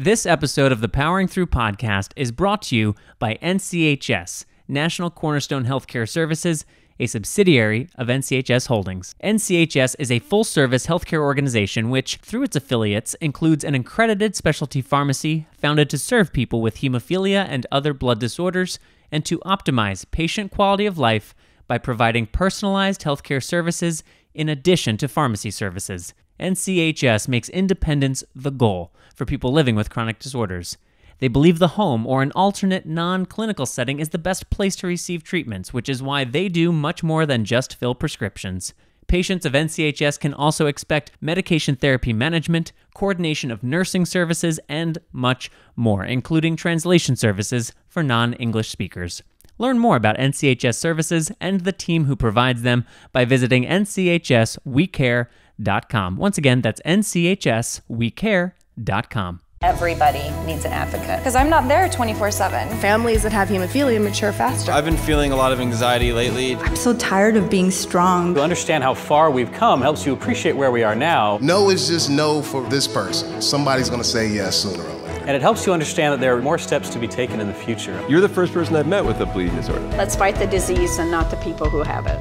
This episode of the Powering Through podcast is brought to you by NCHS, National Cornerstone Healthcare Services, a subsidiary of NCHS Holdings. NCHS is a full-service healthcare organization which, through its affiliates, includes an accredited specialty pharmacy founded to serve people with hemophilia and other blood disorders and to optimize patient quality of life by providing personalized healthcare services in addition to pharmacy services. NCHS makes independence the goal for people living with chronic disorders. They believe the home or an alternate non-clinical setting is the best place to receive treatments, which is why they do much more than just fill prescriptions. Patients of NCHS can also expect medication therapy management, coordination of nursing services, and much more, including translation services for non-English speakers. Learn more about NCHS services and the team who provides them by visiting nchswecare.com. Once again, that's nchswecare.com. Everybody needs an advocate. Because I'm not there 24/7. Families that have hemophilia mature faster. I've been feeling a lot of anxiety lately. I'm so tired of being strong. To understand how far we've come helps you appreciate where we are now. No is just no for this person. Somebody's going to say yes sooner or later. And it helps you understand that there are more steps to be taken in the future. You're the first person I've met with a bleeding disorder. Let's fight the disease and not the people who have it.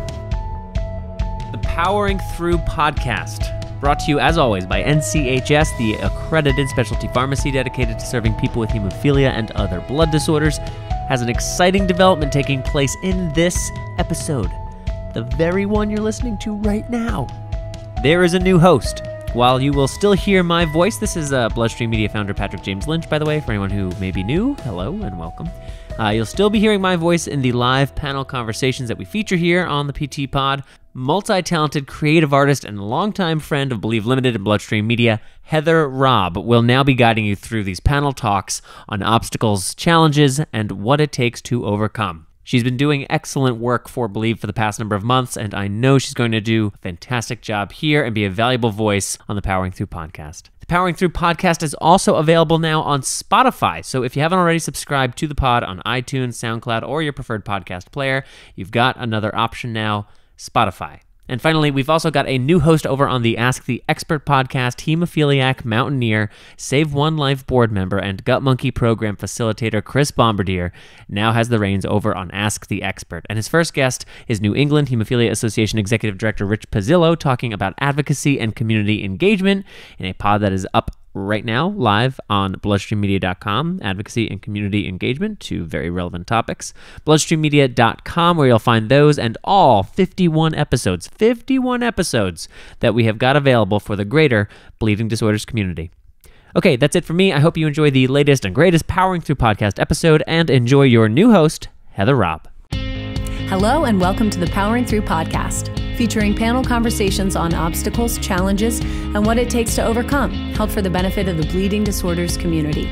The Powering Through podcast, brought to you as always by NCHS, the accredited specialty pharmacy dedicated to serving people with hemophilia and other blood disorders, has an exciting development taking place in this episode, the very one you're listening to right now. There is a new host. While you will still hear my voice, this is BloodStream Media founder Patrick James Lynch, by the way, for anyone who may be new, hello and welcome. You'll still be hearing my voice in the live panel conversations that we feature here on the PT Pod. Multi-talented creative artist and longtime friend of Believe Limited and BloodStream Media, Heather Robb, will now be guiding you through these panel talks on obstacles, challenges, and what it takes to overcome. She's been doing excellent work for Believe for the past number of months, and I know she's going to do a fantastic job here and be a valuable voice on the Powering Through podcast. The Powering Through podcast is also available now on Spotify, so if you haven't already subscribed to the pod on iTunes, SoundCloud, or your preferred podcast player, you've got another option now, Spotify. And finally, we've also got a new host over on the Ask the Expert podcast. Hemophiliac mountaineer, Save One Life board member, and Gut Monkey program facilitator Chris Bombardier now has the reins over on Ask the Expert. And his first guest is New England Hemophilia Association Executive Director Rich Pizzillo, talking about advocacy and community engagement in a pod that is up right now, live on BloodStreamMedia.com, advocacy and community engagement, two very relevant topics. BloodStreamMedia.com, where you'll find those and all 51 episodes that we have got available for the greater bleeding disorders community. Okay, that's it for me. I hope you enjoy the latest and greatest Powering Through podcast episode and enjoy your new host, Heather Robb. Hello and welcome to the Powering Through podcast, featuring panel conversations on obstacles, challenges, and what it takes to overcome, held for the benefit of the bleeding disorders community.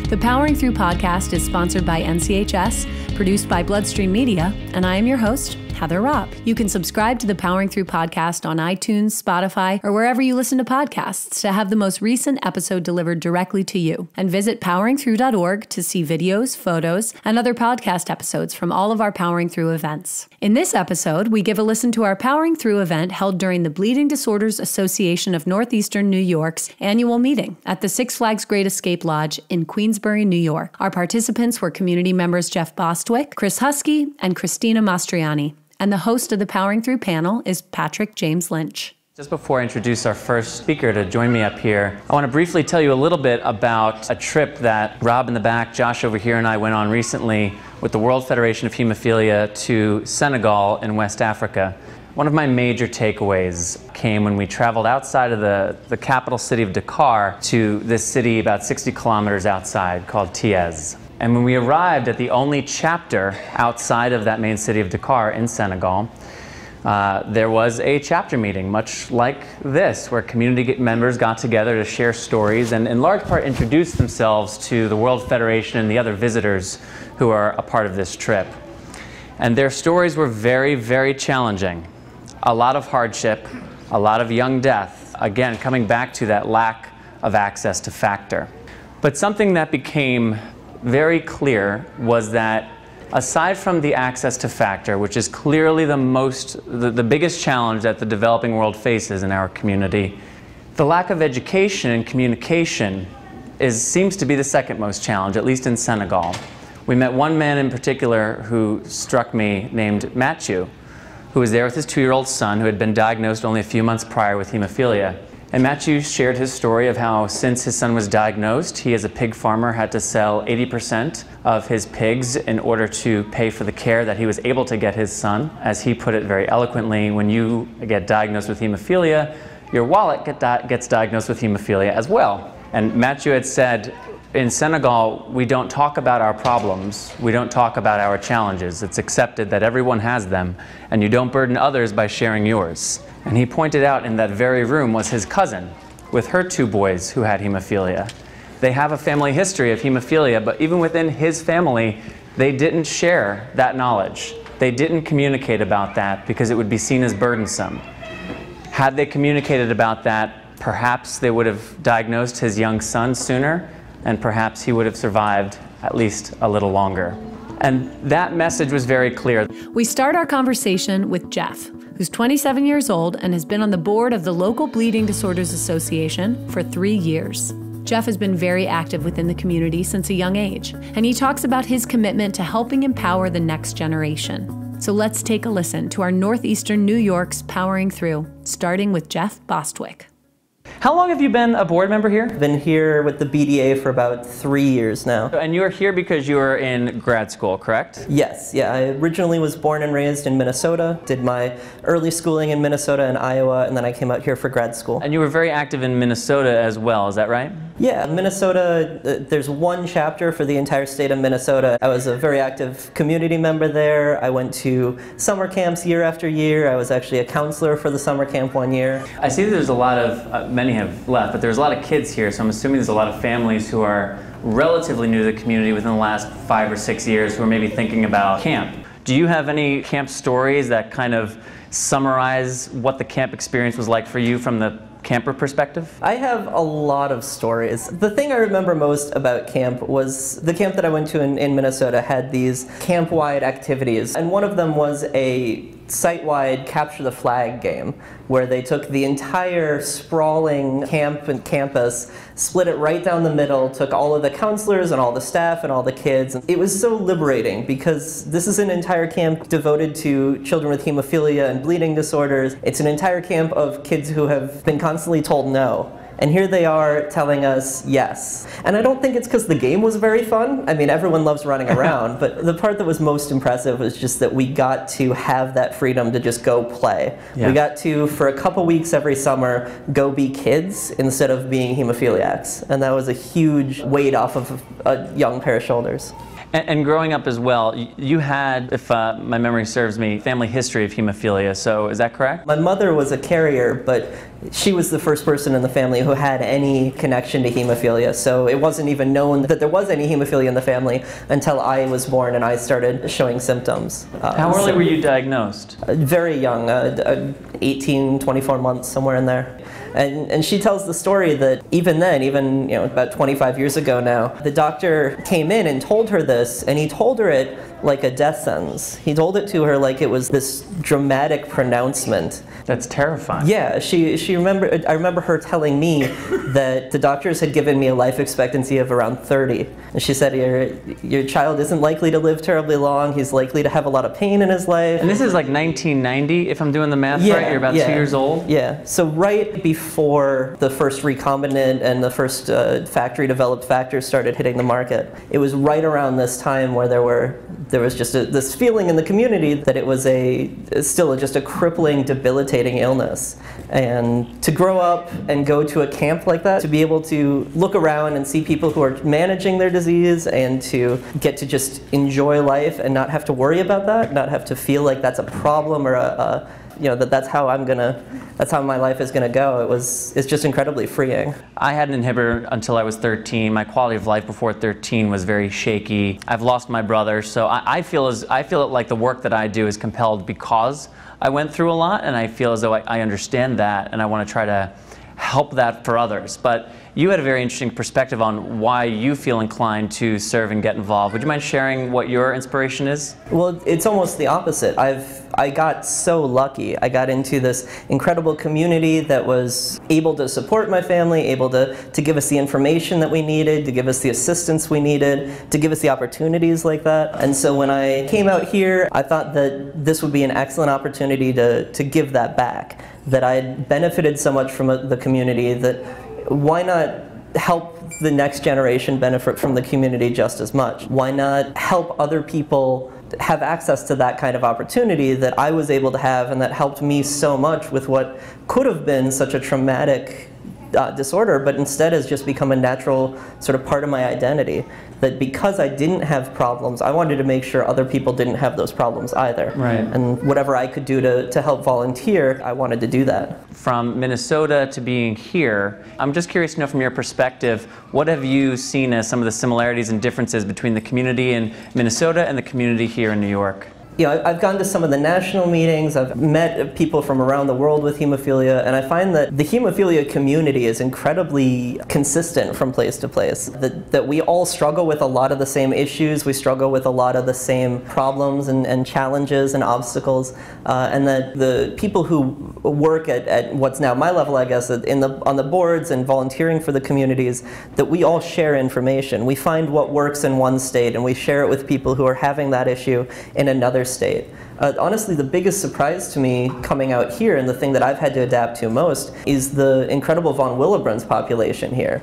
The Powering Through podcast is sponsored by NCHS, produced by BloodStream Media, and I am your host, Heather Robb. You can subscribe to the Powering Through podcast on iTunes, Spotify, or wherever you listen to podcasts to have the most recent episode delivered directly to you. And visit poweringthrough.org to see videos, photos, and other podcast episodes from all of our Powering Through events. In this episode, we give a listen to our Powering Through event held during the Bleeding Disorders Association of Northeastern New York's annual meeting at the Six Flags Great Escape Lodge in Queensbury, New York. Our participants were community members Jeff Bostwick, Chris Huskie, and Christina Mastrianni. And the host of the Powering Through panel is Patrick James Lynch. Just before I introduce our first speaker to join me up here, I want to briefly tell you a little bit about a trip that Rob in the back, Josh over here, and I went on recently with the World Federation of Hemophilia to Senegal in West Africa. One of my major takeaways came when we traveled outside of the capital city of Dakar to this city about 60 kilometers outside called Thiès. And when we arrived at the only chapter outside of that main city of Dakar in Senegal, there was a chapter meeting, much like this, where community members got together to share stories and in large part introduce themselves to the World Federation and the other visitors who are a part of this trip. And their stories were very, very challenging. A lot of hardship, a lot of young death, again, coming back to that lack of access to factor. But something that became very clear was that aside from the access to factor, which is clearly the biggest challenge that the developing world faces in our community, the lack of education and communication seems to be the second most challenge, at least in Senegal. We met one man in particular who struck me named Matthew, who was there with his 2-year-old son who had been diagnosed only a few months prior with hemophilia. And Matthew shared his story of how since his son was diagnosed, he as a pig farmer had to sell 80% of his pigs in order to pay for the care that he was able to get his son. As he put it very eloquently, when you get diagnosed with hemophilia, your wallet gets diagnosed with hemophilia as well. And Matthew had said, in Senegal, we don't talk about our problems, we don't talk about our challenges. It's accepted that everyone has them, and you don't burden others by sharing yours. And he pointed out in that very room was his cousin with her 2 boys who had hemophilia. They have a family history of hemophilia, but even within his family, they didn't share that knowledge. They didn't communicate about that because it would be seen as burdensome. Had they communicated about that, perhaps they would have diagnosed his young son sooner, and perhaps he would have survived at least a little longer. And that message was very clear. We start our conversation with Jeff, who's 27 years old and has been on the board of the local Bleeding Disorders Association for 3 years. Jeff has been very active within the community since a young age, and he talks about his commitment to helping empower the next generation. So let's take a listen to our Northeastern New York's Powering Through, starting with Jeff Bostwick. How long have you been a board member here? Been here with the BDA for about 3 years now. And you are here because you were in grad school, correct? Yes, yeah. I originally was born and raised in Minnesota, did my early schooling in Minnesota and Iowa, and then I came out here for grad school. And you were very active in Minnesota as well, is that right? Yeah, Minnesota, there's one chapter for the entire state of Minnesota. I was a very active community member there. I went to summer camps year after year. I was actually a counselor for the summer camp one year. I see there's a lot of, many have left, but there's a lot of kids here, so I'm assuming there's a lot of families who are relatively new to the community within the last 5 or 6 years who are maybe thinking about camp. Do you have any camp stories that kind of summarize what the camp experience was like for you from the camper perspective? I have a lot of stories. The thing I remember most about camp was the camp that I went to in Minnesota had these camp-wide activities, and one of them was a site-wide capture the flag game where they took the entire sprawling camp and campus, split it right down the middle, took all of the counselors and all the staff and all the kids. It was so liberating because this is an entire camp devoted to children with hemophilia and bleeding disorders. It's an entire camp of kids who have been constantly told no. And here they are telling us yes. And I don't think it's because the game was very fun. I mean, everyone loves running around, but the part that was most impressive was just that we got to have that freedom to just go play. Yeah. We got to, for a couple weeks every summer, go be kids instead of being hemophiliacs. And that was a huge weight off of a young pair of shoulders. And growing up as well, you had, if my memory serves me, family history of hemophilia, so is that correct? My mother was a carrier, but she was the first person in the family who had any connection to hemophilia, so it wasn't even known that there was any hemophilia in the family until I was born and I started showing symptoms. How early were you diagnosed? Very young, 18, 24 months, somewhere in there. And she tells the story that even then, even about 25 years ago now, the doctor came in and told her this, and he told her it like a death sentence. He told it to her like it was this dramatic pronouncement. That's terrifying. Yeah, I remember her telling me that the doctors had given me a life expectancy of around 30. And she said, your child isn't likely to live terribly long, he's likely to have a lot of pain in his life. And this is like 1990, if I'm doing the math right? You're about 2 years old? Yeah, so right before the first recombinant and the first factory-developed factors started hitting the market. It was right around this time where there was just this feeling in the community that it was still just a crippling, debilitating illness. And to grow up and go to a camp like that, to be able to look around and see people who are managing their disease and to get to just enjoy life and not have to worry about that, not have to feel like that's a problem or that's how my life is gonna go. It's just incredibly freeing. I had an inhibitor until I was 13. My quality of life before 13 was very shaky. I've lost my brother, so I feel like the work that I do is compelled because I went through a lot, and I feel as though I understand that, and I want to try to help that for others. But you had a very interesting perspective on why you feel inclined to serve and get involved. Would you mind sharing what your inspiration is? Well, it's almost the opposite. I've I got so lucky. I got into this incredible community that was able to support my family, able to give us the information that we needed, to give us the assistance we needed, to give us the opportunities like that. And so when I came out here, I thought that this would be an excellent opportunity to give that back. That I had benefited so much from the community, that why not help the next generation benefit from the community just as much? Why not help other people have access to that kind of opportunity that I was able to have, and that helped me so much with what could have been such a traumatic disorder, but instead has just become a natural sort of part of my identity. That because I didn't have problems, I wanted to make sure other people didn't have those problems either. Right. And whatever I could do to help volunteer, I wanted to do that. From Minnesota to being here, I'm just curious to know from your perspective, what have you seen as some of the similarities and differences between the community in Minnesota and the community here in New York? You know, I've gone to some of the national meetings, I've met people from around the world with hemophilia, and I find that the hemophilia community is incredibly consistent from place to place. That we all struggle with a lot of the same issues, we struggle with a lot of the same problems and challenges and obstacles, and that the people who work at what's now my level, I guess, on the boards and volunteering for the communities, that we all share information. We find what works in one state and we share it with people who are having that issue in another state. Honestly, the biggest surprise to me coming out here, and the thing that I've had to adapt to most, is the incredible von Willebrand's population here.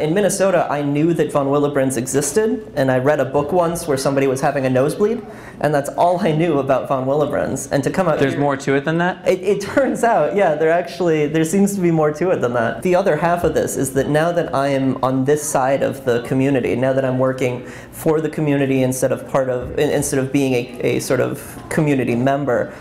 In Minnesota, I knew that von Willebrand's existed, and I read a book once where somebody was having a nosebleed, and that's all I knew about von Willebrand's. And to come out There's here, more to it than that? It turns out, yeah, there seems to be more to it than that. The other half of this is that now that I am on this side of the community, now that I'm working for the community instead of being a sort of community member,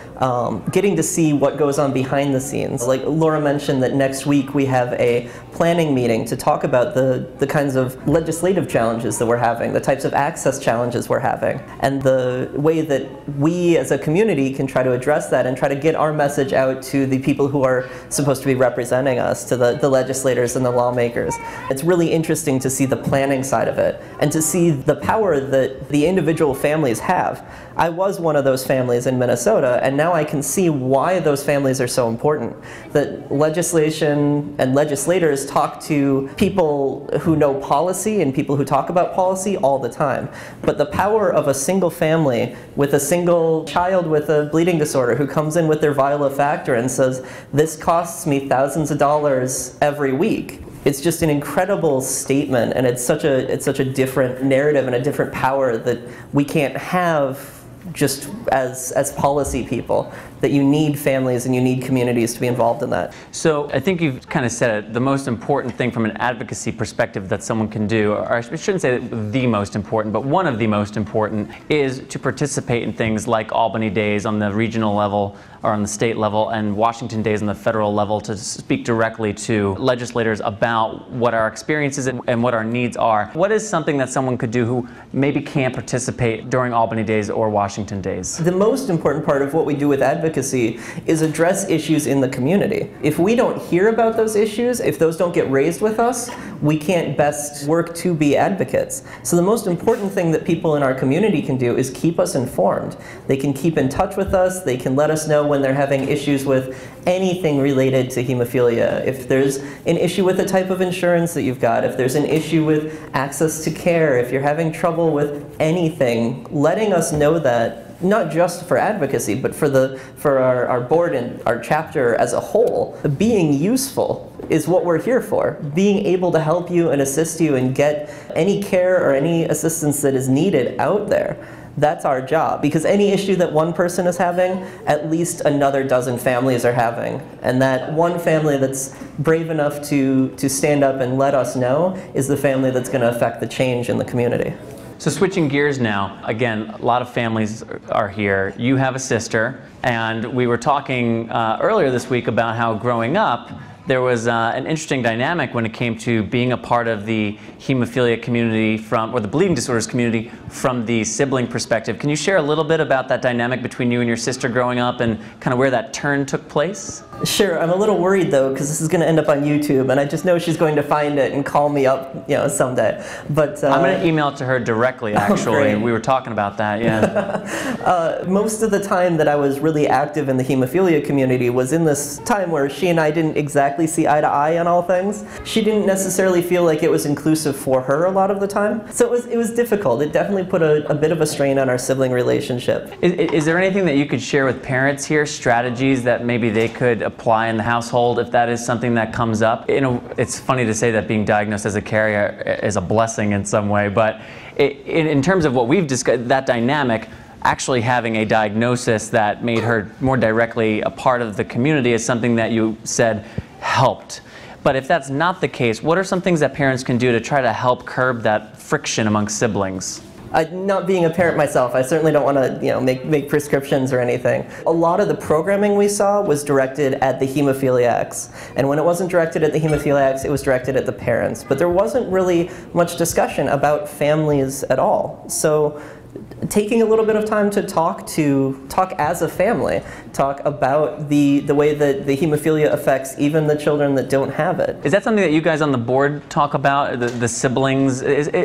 getting to see what goes on behind the scenes. Like Laura mentioned, that next week we have a planning meeting to talk about the kinds of legislative challenges that we're having, the types of access challenges we're having, and the way that we as a community can try to address that and try to get our message out to the people who are supposed to be representing us, to the legislators and the lawmakers. It's really interesting to see the planning side of it and to see the power that the individual families have. I was one of those families in Minnesota, and now I can see why those families are so important. That legislation and legislators talk to people who know policy and people who talk about policy all the time. But the power of a single family with a single child with a bleeding disorder who comes in with their vial of factor and says, "This costs me thousands of dollars every week." It's just an incredible statement, and it's such a different narrative and a different power that we can't have just as policy people, that you need families and you need communities to be involved in that. So I think you've kind of said it, the most important thing from an advocacy perspective that someone can do, or I shouldn't say the most important, but one of the most important, is to participate in things like Albany Days on the regional level or on the state level, and Washington Days on the federal level, to speak directly to legislators about what our experiences and what our needs are. What is something that someone could do who maybe can't participate during Albany Days or Washington Days? The most important part of what we do with advocacy is address issues in the community. If we don't hear about those issues, if those don't get raised with us, we can't best work to be advocates. So the most important thing that people in our community can do is keep us informed. They can keep in touch with us, they can let us know when they're having issues with anything related to hemophilia. If there's an issue with the type of insurance that you've got, if there's an issue with access to care, if you're having trouble with anything, letting us know that, not just for advocacy, but for our board and our chapter as a whole. Being useful is what we're here for. Being able to help you and assist you and get any care or any assistance that is needed out there. That's our job, because any issue that one person is having, at least another dozen families are having. And that one family that's brave enough to stand up and let us know is the family that's going to affect the change in the community. So switching gears now, again, a lot of families are here. You have a sister, and we were talking earlier this week about how growing up, there was an interesting dynamic when it came to being a part of the hemophilia community or the bleeding disorders community from the sibling perspective. Can you share a little bit about that dynamic between you and your sister growing up and kind of where that turn took place? Sure. I'm a little worried though, because this is going to end up on YouTube, and I just know she's going to find it and call me up, someday. But I'm going to email it to her directly. Actually, we were talking about that. Yeah. Most of the time that I was really active in the hemophilia community was in this time where she and I didn't exactly see eye to eye on all things. She didn't necessarily feel like it was inclusive for her a lot of the time. So it was difficult. It definitely put a bit of a strain on our sibling relationship. Is there anything that you could share with parents here, strategies that maybe they could apply in the household if that is something that comes up? It's funny to say that being diagnosed as a carrier is a blessing in some way, but in terms of what we've discussed, that dynamic, actually having a diagnosis that made her more directly a part of the community is something that you said helped. But if that's not the case, what are some things that parents can do to try to help curb that friction among siblings? Not being a parent myself, I certainly don't want to make prescriptions or anything. A lot of the programming we saw was directed at the hemophiliacs. And when it wasn't directed at the hemophiliacs, it was directed at the parents. But there wasn't really much discussion about families at all. So taking a little bit of time to talk as a family, talk about the way that the hemophilia affects even the children that don't have it. Is that something that you guys on the board talk about, the siblings,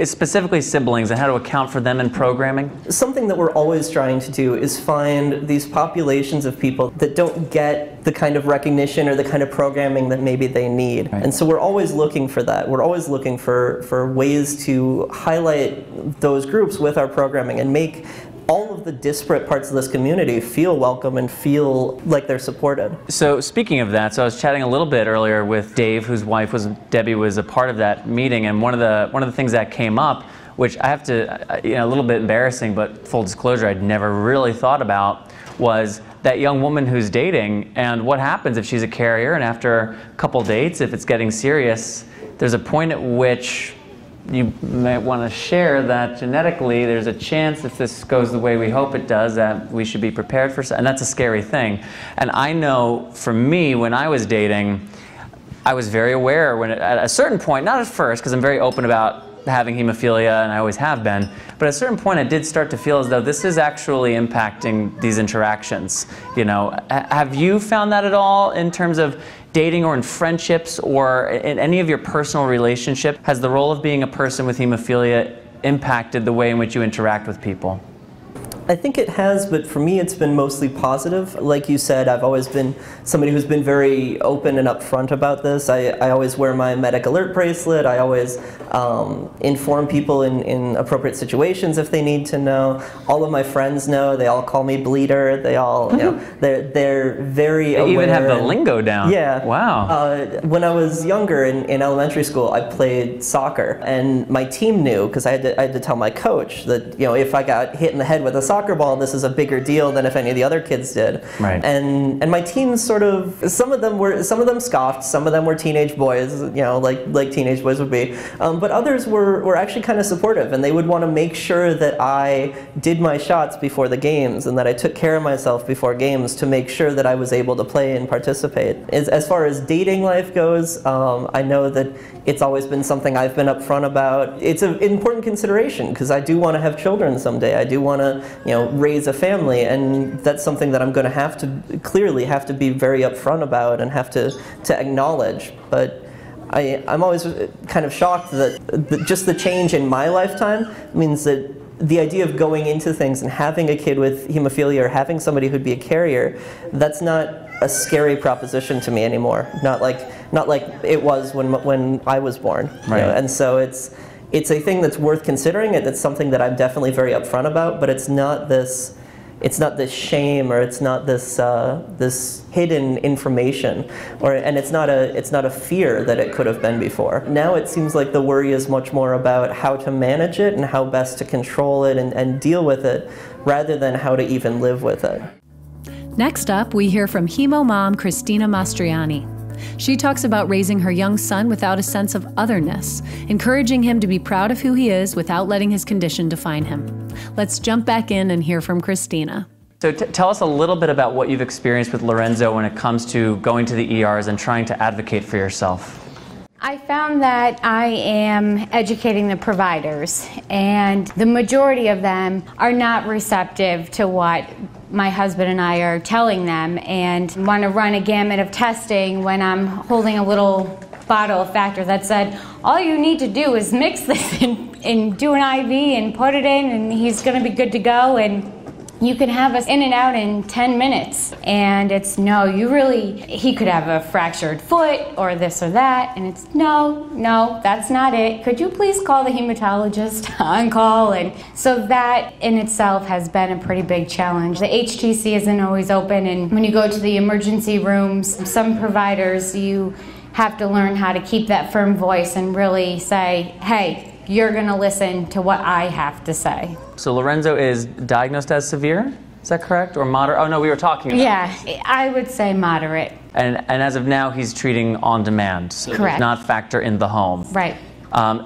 specifically siblings, and how to account for them in programming? Something that we're always trying to do is find these populations of people that don't get the kind of recognition or the kind of programming that maybe they need. Right. And so we're always looking for that. We're always looking for ways to highlight those groups with our programming and make all of the disparate parts of this community feel welcome and feel like they're supported. So speaking of that, so I was chatting a little bit earlier with Dave, whose wife Debbie was a part of that meeting, and one of the things that came up, which I have to, a little bit embarrassing, but full disclosure, I'd never really thought about, was that young woman who's dating and what happens if she's a carrier, and after a couple dates, if it's getting serious, there's a point at which you might want to share that genetically there's a chance, if this goes the way we hope it does, that we should be prepared for, and that's a scary thing. And I know for me, when I was dating, I was very aware when at a certain point, not at first, because I'm very open about having hemophilia, and I always have been, but at a certain point I did start to feel as though this is actually impacting these interactions. Have you found that at all in terms of dating or in friendships or in any of your personal relationship? Has the role of being a person with hemophilia impacted the way in which you interact with people? I think it has, but for me it's been mostly positive. Like you said, I've always been somebody who's been very open and upfront about this. I always wear my medic alert bracelet. I always inform people in appropriate situations if they need to know. All of my friends know. They all call me Bleeder. They all, they're very aware. They even have the lingo down. Yeah. Wow. When I was younger in elementary school, I played soccer, and my team knew, because I had to tell my coach that if I got hit in the head with a soccer ball, this is a bigger deal than if any of the other kids did. Right. And my team sort of, some of them scoffed, some of them were teenage boys, like teenage boys would be, but others were actually kind of supportive, and they would want to make sure that I did my shots before the games and that I took care of myself before games to make sure that I was able to play and participate. As far as dating life goes, I know that it's always been something I've been upfront about. It's an important consideration because I do want to have children someday. I do want to raise a family, and that's something that I'm going to clearly have to be very upfront about and have to acknowledge. But I'm always kind of shocked that just the change in my lifetime means that the idea of going into things and having a kid with hemophilia or having somebody who'd be a carrier, that's not a scary proposition to me anymore. Not like it was when I was born. Right. And so it's a thing that's worth considering. It's something that I'm definitely very upfront about, but it's not this shame, or it's not this hidden information, and it's not a fear that it could have been before. Now it seems like the worry is much more about how to manage it and how best to control it and deal with it, rather than how to even live with it. Next up, we hear from hemo mom Christina Mastrianni. She talks about raising her young son without a sense of otherness, encouraging him to be proud of who he is without letting his condition define him. Let's jump back in and hear from Christina. So tell us a little bit about what you've experienced with Lorenzo when it comes to going to the ERs and trying to advocate for yourself. I found that I am educating the providers, and the majority of them are not receptive to what my husband and I are telling them, and want to run a gamut of testing when I'm holding a little bottle of factor that said, all you need to do is mix this and do an IV and put it in, and he's going to be good to go, and you can have us in and out in 10 minutes. And it's, no, he could have a fractured foot or this or that. And it's, no, that's not it. Could you please call the hematologist on call? And so that in itself has been a pretty big challenge. The HTC isn't always open. And when you go to the emergency rooms, some providers, you have to learn how to keep that firm voice and really say, hey, you're going to listen to what I have to say. So Lorenzo is diagnosed as severe? Is that correct? Or moderate? Oh no, we were talking about Yeah, I would say moderate. And as of now, he's treating on demand. So correct. Not factor in the home. Right.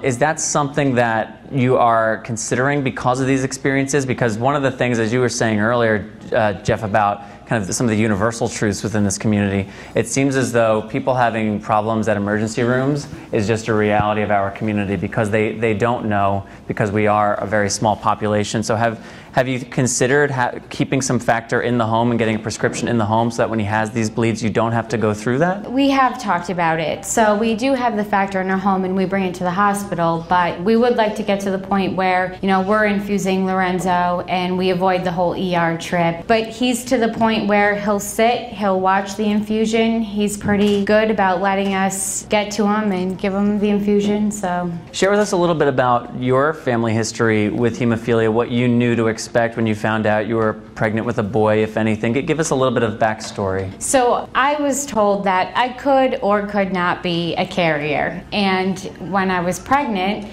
Is that something that you are considering because of these experiences? Because one of the things, as you were saying earlier, Jeff, about kind of some of the universal truths within this community, it seems as though people having problems at emergency rooms is just a reality of our community because they don't know, because we are a very small population. So have you considered keeping some factor in the home and getting a prescription in the home so that when he has these bleeds, you don't have to go through that? We have talked about it. So we do have the factor in our home and we bring it to the hospital, but we would like to get to the point where, we're infusing Lorenzo and we avoid the whole ER trip. But he's to the point where he'll sit, he'll watch the infusion. He's pretty good about letting us get to him and give him the infusion. So share with us a little bit about your family history with hemophilia, what you knew to expect when you found out you were pregnant with a boy, if anything. Give us a little bit of backstory. So I was told that I could or could not be a carrier. And when I was pregnant,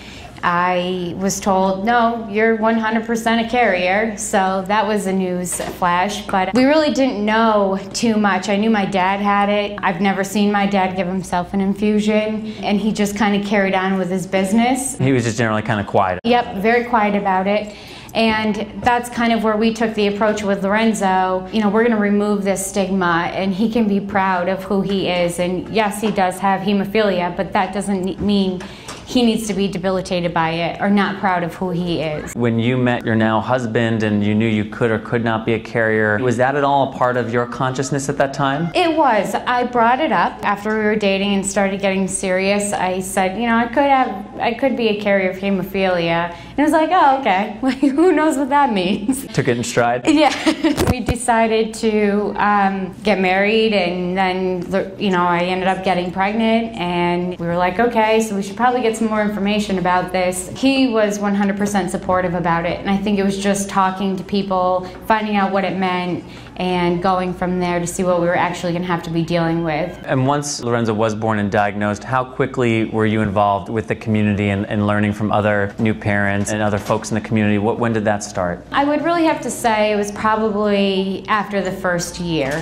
I was told, no, you're 100% a carrier. So that was a news flash, but we really didn't know too much. I knew my dad had it. I've never seen my dad give himself an infusion, and he just kind of carried on with his business. He was just generally kind of quiet. Yep, very quiet about it. And that's kind of where we took the approach with Lorenzo. We're going to remove this stigma, and he can be proud of who he is. And yes, he does have hemophilia, but that doesn't mean he needs to be debilitated by it or not proud of who he is. When you met your now husband and you knew you could or could not be a carrier, was that at all a part of your consciousness at that time? It was. I brought it up after we were dating and started getting serious. I said, I could be a carrier of hemophilia. And it was like, oh, okay. Who knows what that means? Took it in stride? Yeah. We decided to get married, and then, I ended up getting pregnant, and we were like, okay, so we should probably get some more information about this. He was 100% supportive about it, and I think it was just talking to people, finding out what it meant, and going from there to see what we were actually going to have to be dealing with. And once Lorenzo was born and diagnosed, how quickly were you involved with the community and learning from other new parents and other folks in the community? When did that start? I would really have to say it was probably after the first year.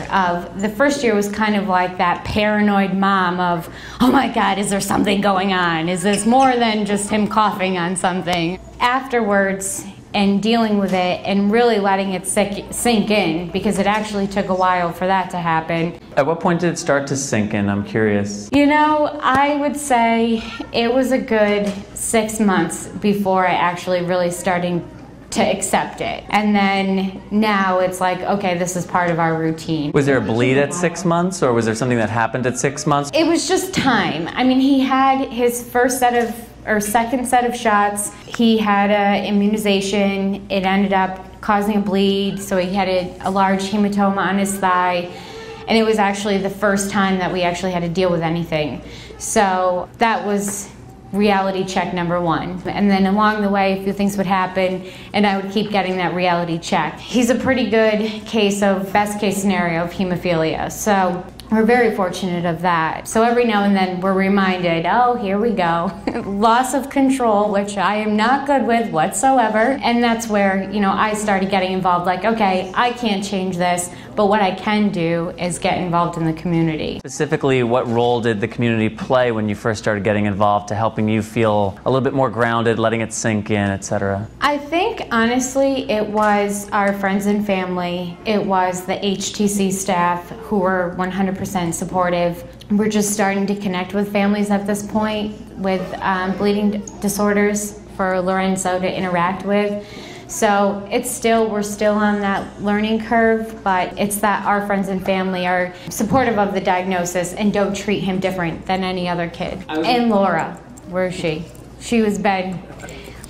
The first year was kind of like that paranoid mom of, oh my God, is there something going on? Is this more than just him coughing on something? Afterwards, and dealing with it and really letting it sink in, because it actually took a while for that to happen. At what point did it start to sink in? I'm curious. I would say it was a good 6 months before I actually really starting to accept it. And then now it's like, okay, this is part of our routine. Was there a bleed at 6 months, or was there something that happened at 6 months? It was just time. He had his second set of shots. He had an immunization. It ended up causing a bleed, so he had a large hematoma on his thigh. And it was actually the first time that we actually had to deal with anything. So that was reality check number one. And then along the way, a few things would happen, and I would keep getting that reality check. He's a pretty good case of best case scenario of hemophilia. So we're very fortunate of that. So every now and then we're reminded, oh, here we go. Loss of control, which I am not good with whatsoever. And that's where, I started getting involved, like, okay, I can't change this. but what I can do is get involved in the community. Specifically, what role did the community play when you first started getting involved to helping you feel a little bit more grounded, letting it sink in, etc.? I think, honestly, it was our friends and family. It was the HTC staff who were 100% supportive. We're just starting to connect with families at this point with bleeding disorders for Lorenzo to interact with. So we're still on that learning curve, but it's that our friends and family are supportive of the diagnosis and don't treat him different than any other kid. And Laura, where is she? She was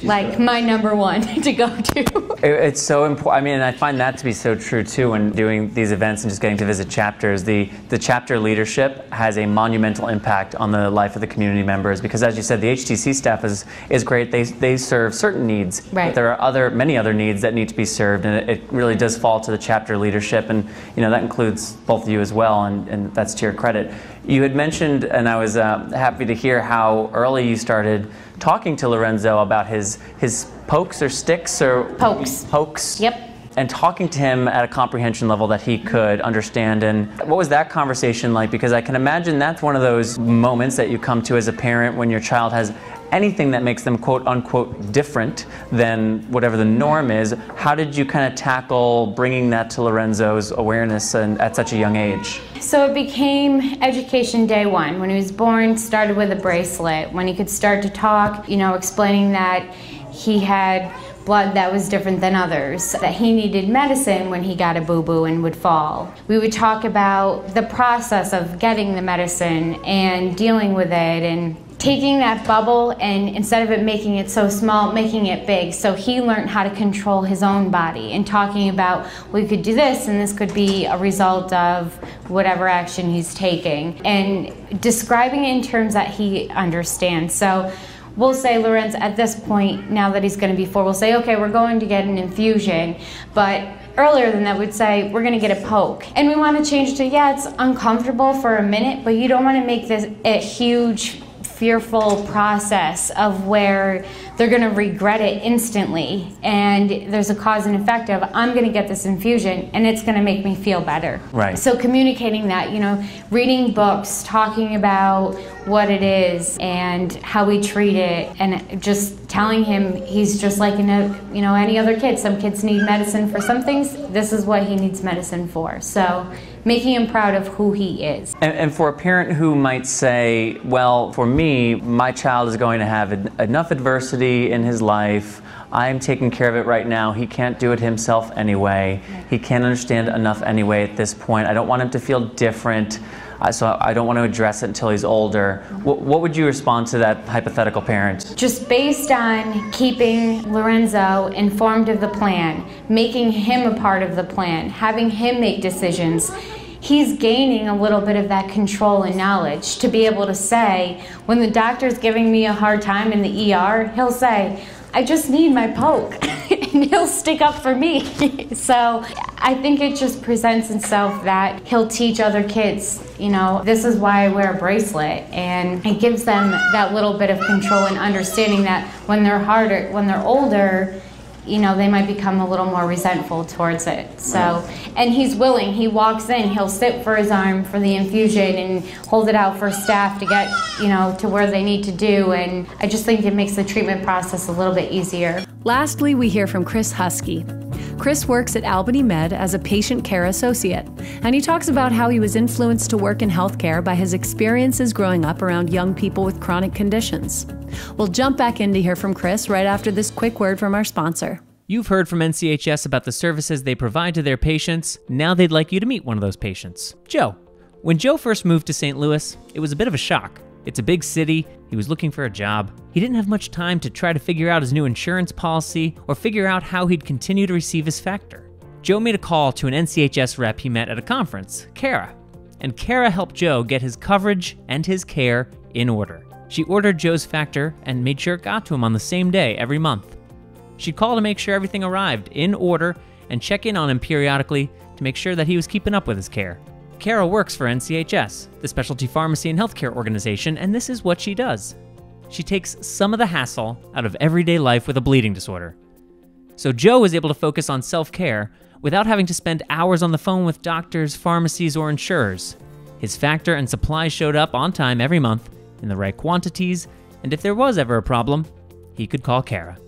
like my number one to go to. It's so important. I mean, and I find that to be so true too when doing these events and just getting to visit chapters. The chapter leadership has a monumental impact on the life of the community members because, as you said, the HTC staff is great. They serve certain needs, right. But there are many other needs that need to be served, and it really does fall to the chapter leadership, and that includes both of you as well, and that's to your credit. You had mentioned, and I was happy to hear how early you started talking to Lorenzo about his pokes or sticks or pokes. Yep. And talking to him at a comprehension level that he could understand. And what was that conversation like? Because I can imagine that's one of those moments that you come to as a parent when your child has anything that makes them quote unquote different than whatever the norm is. How did you kind of tackle bringing that to Lorenzo's awareness at such a young age? So it became education day one. When he was born, started with a bracelet. When he could start to talk, explaining that he had blood that was different than others, that he needed medicine when he got a boo-boo and would fall. We would talk about the process of getting the medicine and dealing with it and taking that bubble and instead of it making it so small, making it big. So he learned how to control his own body and talking about we could do this and this could be a result of whatever action he's taking and describing it in terms that he understands. So we'll say, Lorenzo, at this point, now that he's going to be 4, we'll say, okay, we're going to get an infusion, but earlier than that, we'd say, we're going to get a poke. And we want to change to, yeah, it's uncomfortable for a minute, but you don't want to make this a huge, fearful process of where they're going to regret it instantly. And there's a cause and effect of, I'm going to get this infusion, and it's going to make me feel better. Right. So communicating that, reading books, talking about what it is and how we treat it, and just telling him he's just like any other kid. Some kids need medicine for some things. This is what he needs medicine for. So making him proud of who he is. And for a parent who might say, well, for me, my child is going to have enough adversity in his life. I'm taking care of it right now. He can't do it himself anyway. He can't understand enough anyway at this point. I don't want him to feel different. So I don't want to address it until he's older. What would you respond to that hypothetical parent? Just based on keeping Lorenzo informed of the plan, making him a part of the plan, having him make decisions, he's gaining a little bit of that control and knowledge to be able to say, when the doctor's giving me a hard time in the ER, he'll say, I just need my poke, and he'll stick up for me. So I think it just presents itself that he'll teach other kids, this is why I wear a bracelet, and it gives them that little bit of control and understanding that when they're older, they might become a little more resentful towards it. So, and he's willing. He walks in, he'll sit for his arm for the infusion and hold it out for staff to get, to where they need to do. And I just think it makes the treatment process a little bit easier. Lastly, we hear from Chris Huskie. Chris works at Albany Med as a patient care associate, and he talks about how he was influenced to work in healthcare by his experiences growing up around young people with chronic conditions. We'll jump back in to hear from Chris right after this quick word from our sponsor. You've heard from NCHS about the services they provide to their patients. Now they'd like you to meet one of those patients, Joe. When Joe first moved to St. Louis, it was a bit of a shock. It's a big city. He was looking for a job. He didn't have much time to try to figure out his new insurance policy or figure out how he'd continue to receive his factor. Joe made a call to an NCHS rep he met at a conference, Kara, and Kara helped Joe get his coverage and his care in order. She ordered Joe's factor and made sure it got to him on the same day every month. She'd call to make sure everything arrived in order and check in on him periodically to make sure that he was keeping up with his care. Kara works for NCHS, the specialty pharmacy and healthcare organization, and this is what she does. She takes some of the hassle out of everyday life with a bleeding disorder. So Joe was able to focus on self-care without having to spend hours on the phone with doctors, pharmacies, or insurers. His factor and supplies showed up on time every month, in the right quantities, and if there was ever a problem, he could call Kara.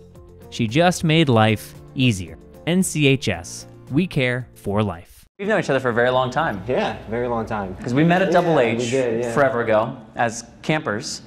She just made life easier. NCHS. We care for life. We've known each other for a very long time. Yeah, very long time. Because we met at Double H we did, forever ago as campers,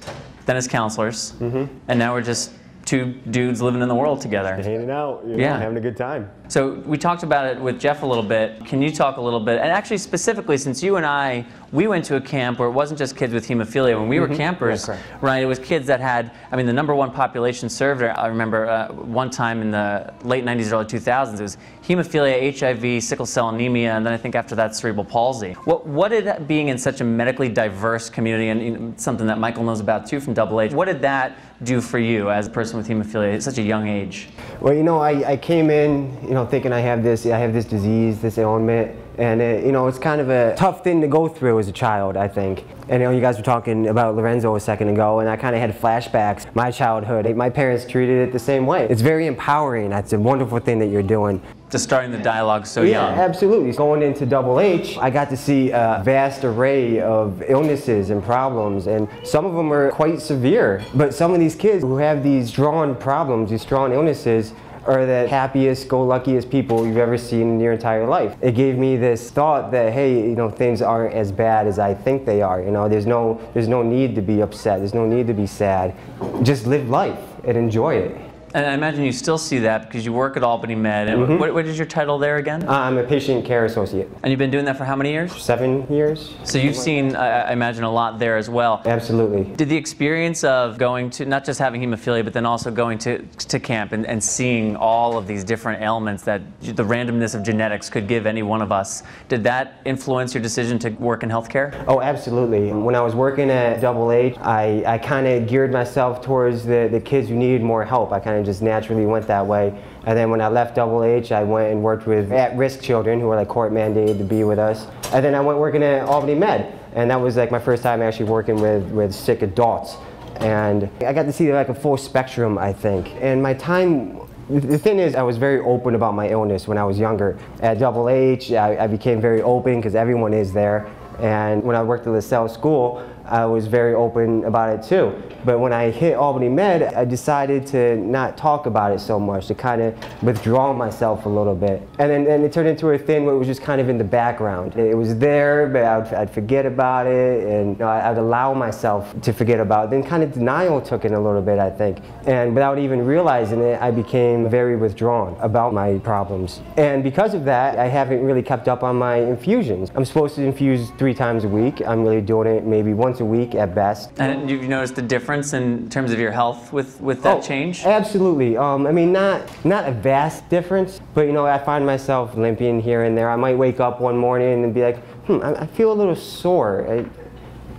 then as counselors, and now we're just two dudes living in the world together. Hanging out, having a good time. So we talked about it with Jeff a little bit. Can you talk a little bit, and actually specifically since you and I, we went to a camp where it wasn't just kids with hemophilia. When we were campers, right, it was kids that had, I mean, the #1 population served, I remember one time in the late 90s, early 2000s, it was hemophilia, HIV, sickle cell anemia, and then I think after that, cerebral palsy. What did being in such a medically diverse community, and something that Michael knows about too from Double H, what did that do for you as a person with hemophilia at such a young age? Well, I came in, thinking I have this disease, this ailment, and it's kind of a tough thing to go through as a child, I think. And you guys were talking about Lorenzo a second ago, and I kind of had flashbacks, my childhood. My parents treated it the same way. It's very empowering. That's a wonderful thing that you're doing. Just starting the dialogue so young. Yeah, absolutely. Going into Double H, I got to see a vast array of illnesses and problems, and some of them are quite severe. But some of these kids who have these drawn problems, these drawn illnesses, are the happiest, go-luckiest people you've ever seen in your entire life. It gave me this thought that, hey, things aren't as bad as I think they are. There's no need to be upset. There's no need to be sad. Just live life and enjoy it. And I imagine you still see that because you work at Albany Med. And what is your title there again? I'm a patient care associate. And you've been doing that for how many years? 7 years. So you've seen, I imagine, a lot there as well. Absolutely. Did the experience of going to, not just having hemophilia, but then also going to camp and seeing all of these different ailments that the randomness of genetics could give any one of us, did that influence your decision to work in healthcare? Oh, absolutely. When I was working at Double H, I kind of geared myself towards the kids who needed more help. I kind of just naturally went that way. And then when I left Double H, I went and worked with at-risk children who were like court mandated to be with us. And then I went working at Albany Med, and that was like my first time actually working with sick adults. And I got to see like a full spectrum, I think. And my time, the thing is, I was very open about my illness when I was younger. At Double H, I became very open because everyone is there. And when I worked at LaSalle School, I was very open about it too. But when I hit Albany Med, I decided to not talk about it so much, to kind of withdraw myself a little bit. And then it turned into a thing where it was just kind of in the background. It was there, but I'd forget about it, and I'd allow myself to forget about it. Then kind of denial took in a little bit, I think. And without even realizing it, I became very withdrawn about my problems. And because of that, I haven't really kept up on my infusions. I'm supposed to infuse 3 times a week. I'm really doing it maybe once a week at best. And you've noticed the difference in terms of your health with that change? Absolutely. I mean, not a vast difference, but I find myself limping here and there. I might wake up one morning and be like, I feel a little sore.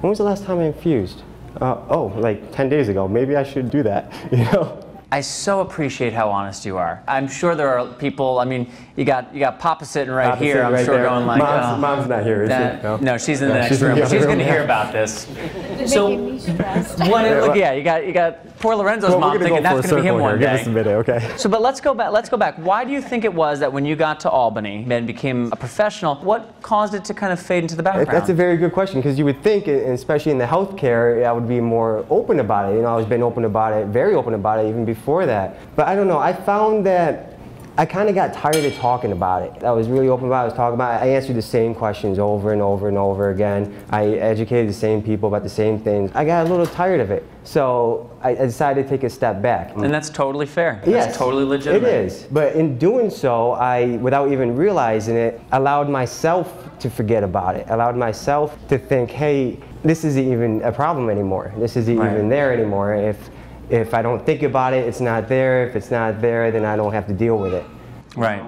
When was the last time I infused? Oh, like 10 days ago. Maybe I should do that, I so appreciate how honest you are. I'm sure there are people, I mean, you got Papa sitting right Papa here, I'm right sure there. going like, Mom's not here, is she? No, she's in the next room. She's going to hear about this. So, look, yeah, you got poor Lorenzo's mom thinking that's going to be him one day. Give us a minute, okay? So, but let's go back. Why do you think it was that when you got to Albany and became a professional, what caused it to kind of fade into the background? That's a very good question, because you would think, especially in the healthcare, I would be more open about it. I was been open about it, very open about it even before that. But I don't know, I found that I kind of got tired of talking about it. I was really open about it, I was talking about it. I answered the same questions over and over and over again. I educated the same people about the same things. I got a little tired of it. So I decided to take a step back. And that's totally fair. Yes, that's totally legitimate. It is. But in doing so, I, without even realizing it, allowed myself to forget about it. Allowed myself to think, hey, this isn't even a problem anymore. This isn't even there anymore. If I don't think about it, it's not there. If it's not there, then I don't have to deal with it. Right.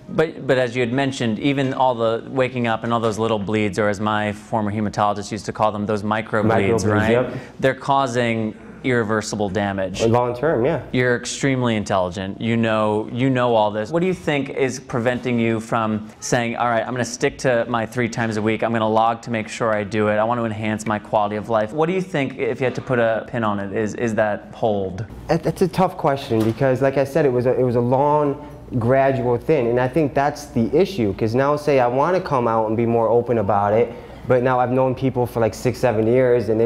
But as you had mentioned, even all the waking up and all those little bleeds, or as my former hematologist used to call them, those micro bleeds, right? Yep. They're causing irreversible damage. Long term, yeah. You're extremely intelligent. You know all this. What do you think is preventing you from saying, all right, I'm going to stick to my 3 times a week. I'm going to log to make sure I do it. I want to enhance my quality of life. What do you think, if you had to put a pin on it, is that hold? That's a tough question because, like I said, it was a long, gradual thing, and I think that's the issue. Because now, say I want to come out and be more open about it, but now I've known people for like 6-7 years, and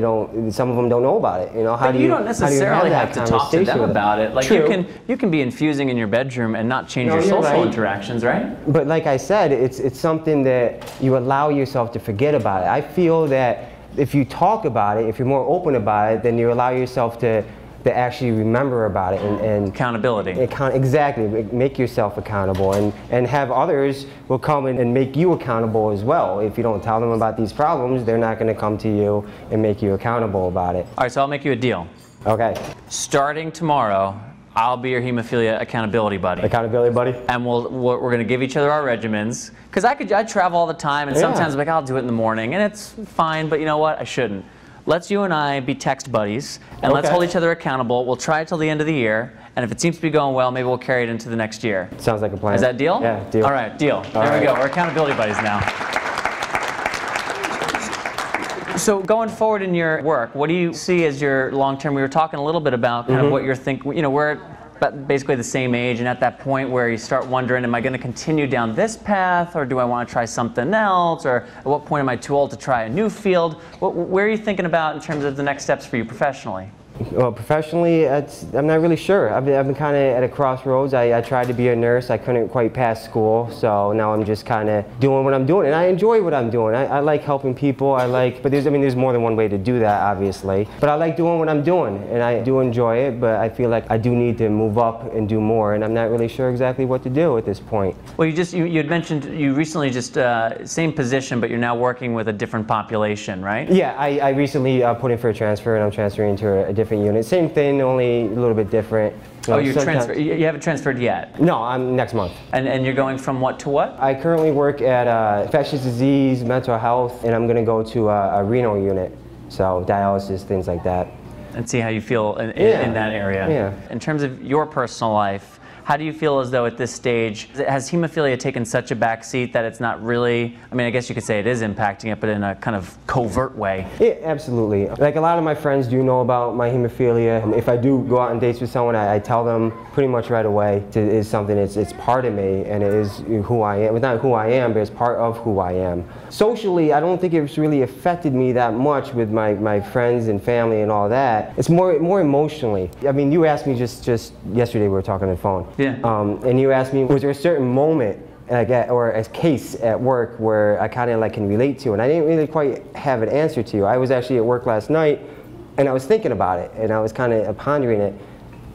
some of them don't know about it. You know, you don't necessarily have to talk to them about it. Like True. you can be infusing in your bedroom and not change your social interactions, right? But like I said, it's something that you allow yourself to forget about it. I feel that if you talk about it, if you're more open about it, then you allow yourself to actually remember about it and accountability. Exactly, make yourself accountable and have others will come in and make you accountable as well. If you don't tell them about these problems, they're not going to come to you and make you accountable about it. All right, so I'll make you a deal. Okay. Starting tomorrow, I'll be your hemophilia accountability buddy. Accountability buddy? And we're going to give each other our regimens. Because I travel all the time, and sometimes I'm like, I'll do it in the morning, and it's fine, but you know what? I shouldn't. Let's you and I be text buddies, and let's hold each other accountable. We'll try it till the end of the year, and if it seems to be going well, maybe we'll carry it into the next year. Sounds like a plan. Is that deal? Yeah, deal. All right, deal. There we go. We're accountability buddies now. So going forward in your work, what do you see as your long-term? We were talking a little bit about kind of what you're thinking. You know, we're basically the same age, and at that point where you start wondering, am I going to continue down this path, or do I want to try something else, or at what point am I too old to try a new field? Where are you thinking about in terms of the next steps for you professionally? Well, professionally, I'm not really sure. I've been kind of at a crossroads. I tried to be a nurse. I couldn't quite pass school, so now I'm just kind of doing what I'm doing, and I enjoy what I'm doing. I like helping people. But there's more than one way to do that, obviously. But I like doing what I'm doing, and I do enjoy it. But I feel like I do need to move up and do more, and I'm not really sure exactly what to do at this point. Well, you had mentioned you recently just same position, but you're now working with a different population, right? Yeah, I recently put in for a transfer, and I'm transferring to a different unit. Same thing, only a little bit different. Oh, you haven't transferred yet? No, I'm next month. And you're going from what to what? I currently work at infectious disease, mental health, and I'm going to go to a renal unit, so dialysis, things like that. And see how you feel in that area. Yeah. In terms of your personal life, how do you feel as though at this stage, has hemophilia taken such a back seat that it's not really, I mean, I guess you could say it is impacting it, but in a kind of covert way? Yeah, absolutely. Like a lot of my friends do know about my hemophilia. And if I do go out on dates with someone, I tell them pretty much right away it is something, it's part of me, and it is who I am. Well, not who I am, but it's part of who I am. Socially, I don't think it's really affected me that much with my friends and family and all that. It's more emotionally. I mean, you asked me just yesterday, we were talking on the phone. Yeah. And you asked me, was there a certain moment or a case at work where I kind of can relate to? And I didn't really quite have an answer to you. I was actually at work last night, and I was thinking about it, and I was kind of pondering it.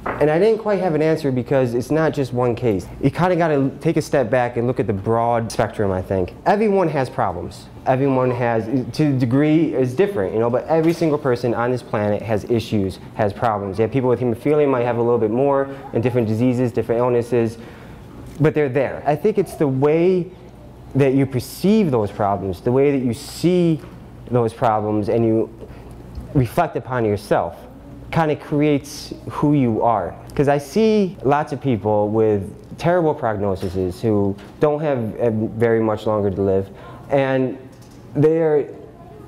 And I didn't quite have an answer because it's not just one case. You kind of got to take a step back and look at the broad spectrum, I think. Everyone has problems. Everyone has, to a degree, is different, you know, but every single person on this planet has issues, has problems. Yeah, people with hemophilia might have a little bit more, and different diseases, different illnesses, but they're there. I think it's the way that you perceive those problems, the way that you see those problems, and you reflect upon yourself, kind of creates who you are. Because I see lots of people with terrible prognoses who don't have very much longer to live, and they're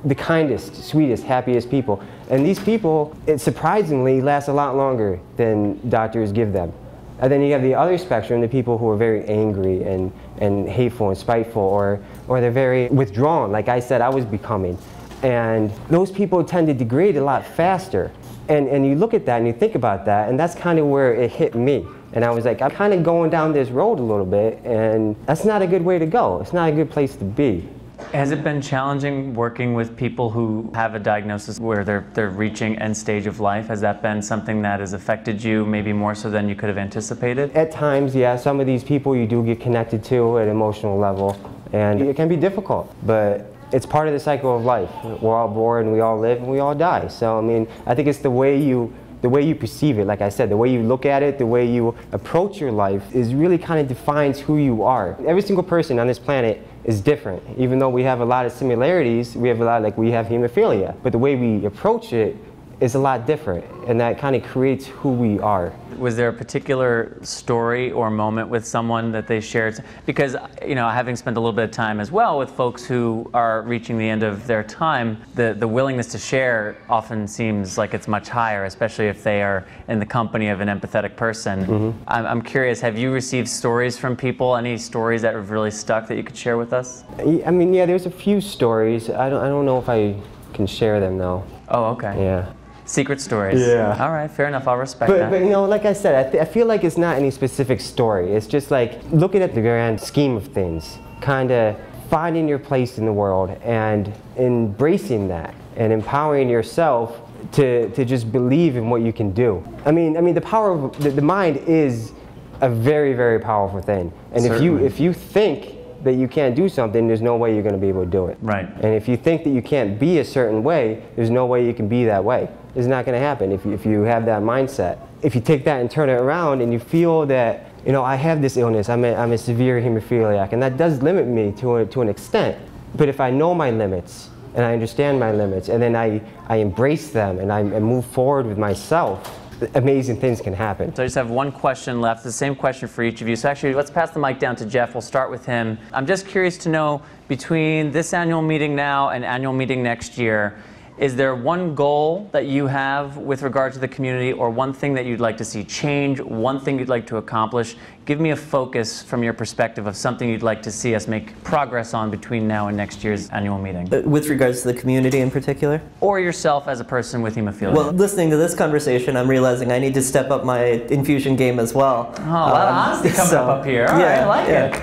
the kindest, sweetest, happiest people. And these people, it surprisingly lasts a lot longer than doctors give them. And then you have the other spectrum, the people who are very angry and hateful and spiteful, or they're very withdrawn, like I said I was becoming. And those people tend to degrade a lot faster. And you look at that and you think about that, and that's kind of where it hit me. And I was like, I'm kind of going down this road a little bit, and that's not a good way to go. It's not a good place to be. Has it been challenging working with people who have a diagnosis where they're reaching end stage of life? Has that been something that has affected you maybe more so than you could have anticipated? At times, yeah. Some of these people you do get connected to at an emotional level, and it can be difficult, but it's part of the cycle of life. We're all born, we all live, and we all die. So, I mean, I think it's the way you perceive it, like I said, the way you look at it, the way you approach your life is really kind of defines who you are. Every single person on this planet is different. Even though we have a lot of similarities, we have hemophilia. But the way we approach it is a lot different, and that kind of creates who we are. Was there a particular story or moment with someone that they shared? Because, you know, having spent a little bit of time as well with folks who are reaching the end of their time, the willingness to share often seems like it's much higher, especially if they are in the company of an empathetic person. I'm curious, have you received stories from people, any stories that have really stuck that you could share with us? I mean, yeah, there's a few stories. I don't know if I can share them though. Oh, okay. Yeah. Secret stories. Yeah. All right, fair enough. I'll respect that. But you know, like I said, I feel like it's not any specific story. It's just like looking at the grand scheme of things, kind of finding your place in the world and embracing that and empowering yourself to just believe in what you can do. I mean, the power of the mind is a very, very powerful thing. And if you think that you can't do something, there's no way you're going to be able to do it. Right. And if you think that you can't be a certain way, there's no way you can be that way. It's not going to happen if you have that mindset. If you take that and turn it around and you feel that, you know, I have this illness, I'm a severe hemophiliac, and that does limit me to an extent. But if I know my limits and I understand my limits and then I embrace them and I move forward with myself, amazing things can happen. So I just have one question left, the same question for each of you. So actually, let's pass the mic down to Jeff. We'll start with him. I'm just curious to know, between this annual meeting now and annual meeting next year, is there one goal that you have with regard to the community, or one thing that you'd like to see change, one thing you'd like to accomplish? Give me a focus from your perspective of something you'd like to see us make progress on between now and next year's annual meeting. With regards to the community in particular? Or yourself as a person with hemophilia. Well, listening to this conversation, I'm realizing I need to step up my infusion game as well. Oh, a lot of honesty coming up here. All right, I like it.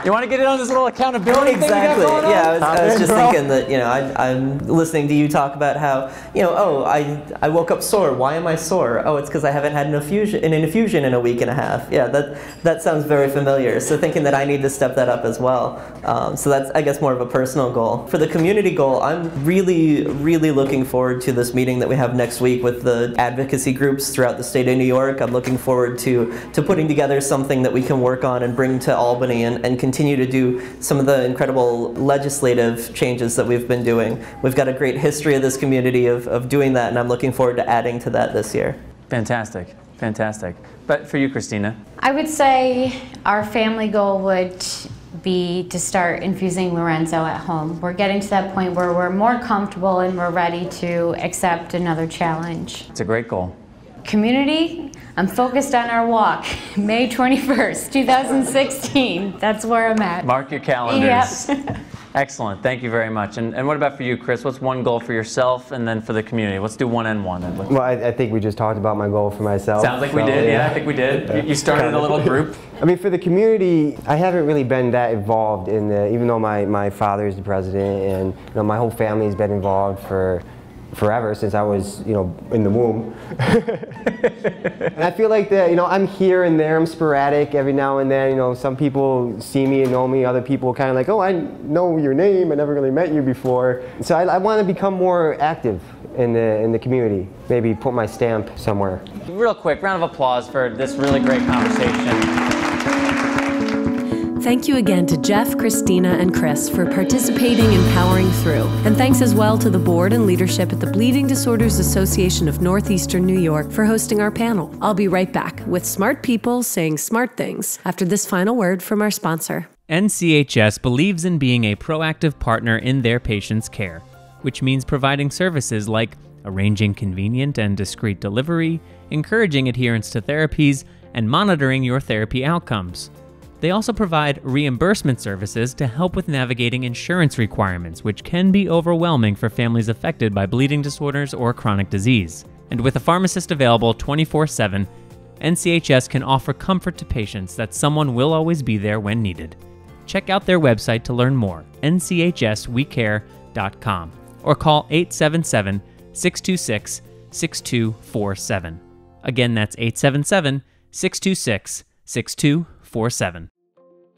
You want to get in on this little accountability thing you got going on? Yeah, I was just thinking that, you know, I'm listening to you talk about how, you know, oh, I woke up sore. Why am I sore? Oh, it's because I haven't had an infusion in a week and a half. Yeah, that sounds very familiar. So thinking that I need to step that up as well. So that's, I guess, more of a personal goal. For the community goal, I'm really, really looking forward to this meeting that we have next week with the advocacy groups throughout the state of New York. I'm looking forward to putting together something that we can work on and bring to Albany and continue to do some of the incredible legislative changes that we've been doing. We've got a great history of this community of doing that, and I'm looking forward to adding to that this year. Fantastic, fantastic. But for you, Christina? I would say our family goal would be to start infusing Lorenzo at home. We're getting to that point where we're more comfortable and we're ready to accept another challenge. It's a great goal. Community, I'm focused on our walk, May 21st, 2016. That's where I'm at. Mark your calendars. Yep. Excellent. Thank you very much. And what about for you, Chris? What's one goal for yourself and then for the community? Let's do one and one. Well, I think we just talked about my goal for myself. Sounds like we did. Yeah, I think we did. You started a little group. I mean, for the community, I haven't really been that involved in the, even though my father is the president and, you know, my whole family's been involved for forever, since I was, you know, in the womb. And I feel like that, you know, I'm here and there, I'm sporadic every now and then. You know, some people see me and know me, other people kind of like, oh, I know your name, I never really met you before. So I want to become more active in the community, maybe put my stamp somewhere. Real quick, round of applause for this really great conversation. Thank you again to Jeff, Christina, and Chris for participating in Powering Through. And thanks as well to the board and leadership at the Bleeding Disorders Association of Northeastern New York for hosting our panel. I'll be right back with smart people saying smart things after this final word from our sponsor. NCHS believes in being a proactive partner in their patients' care, which means providing services like arranging convenient and discreet delivery, encouraging adherence to therapies, and monitoring your therapy outcomes. They also provide reimbursement services to help with navigating insurance requirements, which can be overwhelming for families affected by bleeding disorders or chronic disease. And with a pharmacist available 24/7, NCHS can offer comfort to patients that someone will always be there when needed. Check out their website to learn more, nchswecare.com, or call 877-626-6247. Again, that's 877-626-6247.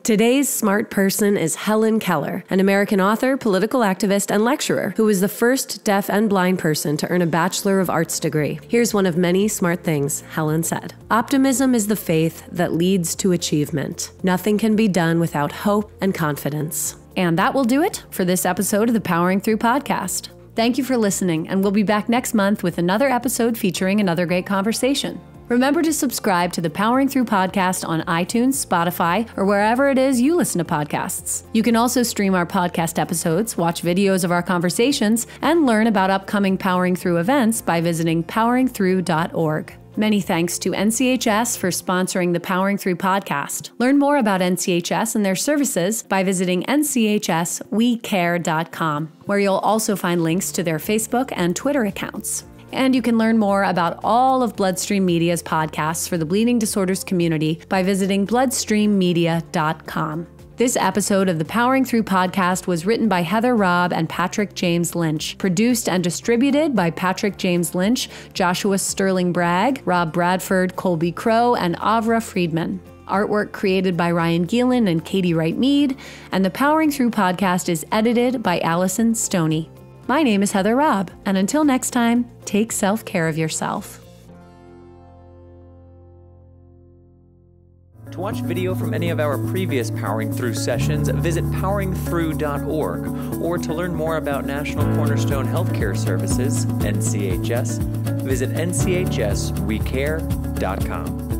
Today's smart person is Helen Keller, an American author, political activist, and lecturer who was the first deaf and blind person to earn a Bachelor of Arts degree. Here's one of many smart things Helen said. Optimism is the faith that leads to achievement. Nothing can be done without hope and confidence. And that will do it for this episode of the Powering Through podcast. Thank you for listening, and we'll be back next month with another episode featuring another great conversation. Remember to subscribe to the Powering Through podcast on iTunes, Spotify, or wherever it is you listen to podcasts. You can also stream our podcast episodes, watch videos of our conversations, and learn about upcoming Powering Through events by visiting poweringthrough.org. Many thanks to NCHS for sponsoring the Powering Through podcast. Learn more about NCHS and their services by visiting nchswecare.com, where you'll also find links to their Facebook and Twitter accounts. And you can learn more about all of BloodStream Media's podcasts for the bleeding disorders community by visiting BloodStreamMedia.com. This episode of the Powering Through podcast was written by Heather Robb and Patrick James Lynch, produced and distributed by Patrick James Lynch, Joshua Sterling Bragg, Rob Bradford, Colby Crow, and Avra Friedman. Artwork created by Ryan Geelan and Katie Wright-Mead, and the Powering Through podcast is edited by Allison Stoney. My name is Heather Robb, and until next time, take self-care of yourself. To watch video from any of our previous Powering Through sessions, visit poweringthrough.org, or to learn more about National Cornerstone Healthcare Services, NCHS, visit nchswecare.com.